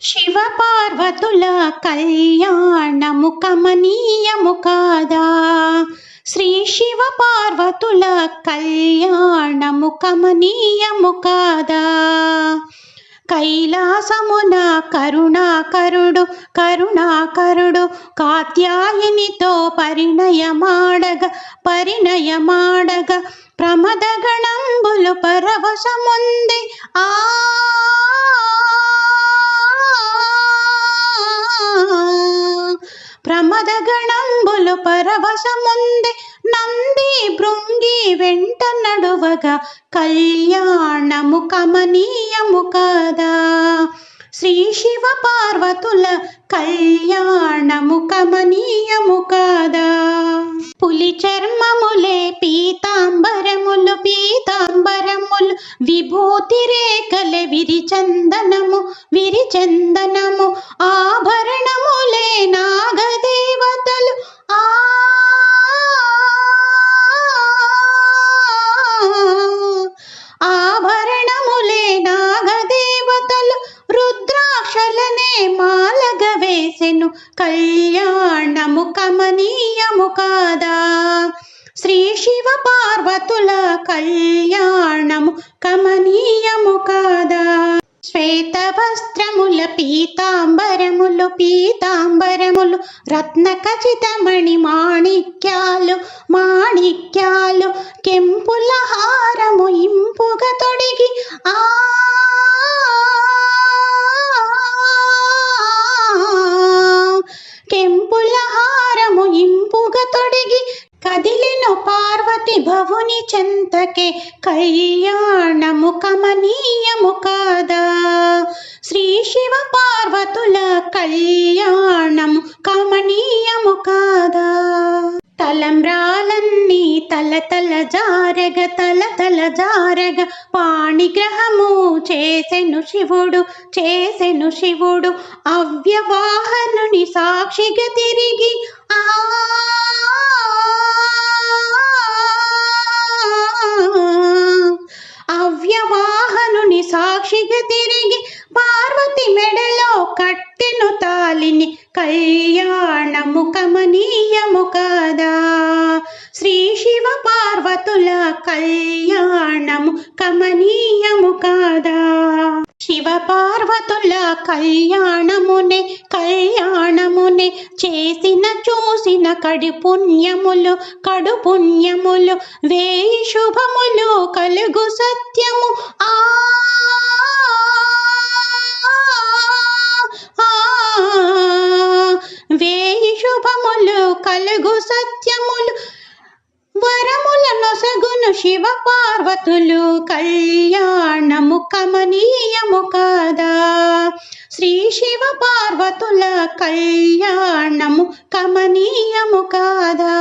శివ పార్వతుల కళ్యాణము కమనీయము కాదా. శ్రీ శివ పార్వతుల కళ్యాణము కమనీయము కాదా. కైలాసమున కరుణాకరుడు కాత్యాయనితో పరిణయమాడగ ప్రమదగణంబులు పరవశముంది. ప్రమదగణంబులు పరవశముంది. నంది భృంగి వెంట నడువగా కళ్యాణము కమనీయము కాదా. శ్రీ శివ పార్వతుల కళ్యాణము కమనీయము కాదా. పులి చర్మములే పీతాంబరములు విభూతి రేఖలే విరిచందనము ఆభరణములే నాగదేవతలు ఆభరణములే నాగదేవతలు రుద్రాక్షలనే మాలగ వేసెను కళ్యాణము కమనీయము కాదా. శ్రీ శివ పార్వతుల కళ్యాణము కమనీయము కాదా. శ్వేత వస్త్రముల పీతాంబరములు రత్న ఖచితమణి మాణిక్యాలు కెంపుల హారము ఇంపుగా తొడిగి కదిలెను పార్వతి భవుని చెంతకే కళ్యాణము కమనీయము కాదా. శ్రీ శివ పార్వతుల కళ్యాణము కమనీయము కాదా. తలంబ్రాలన్నీ తలతల జారగ పాణిగ్రహము చేసెను శివుడు అవ్యవాహనుని సాక్షిగా తిరిగి పార్వతి మెడలో కట్టెను తాలిని కళ్యాణము కమనీయము కాదా. శ్రీ శివ పార్వతుల కళ్యాణము కమనీయము కాదా. శివ పార్వతుల కళ్యాణమునే చేసిన చూసిన కడు పుణ్యములు వేయి శుభములు కలుగు సత్యము వేయి శుభములు కలుగు సత్యములు వరముల నొసగును శివ పార్వతులు కళ్యాణము కమనీయము కాదా. శ్రీ శివ పార్వతుల కళ్యాణము కమనీయము కాదా.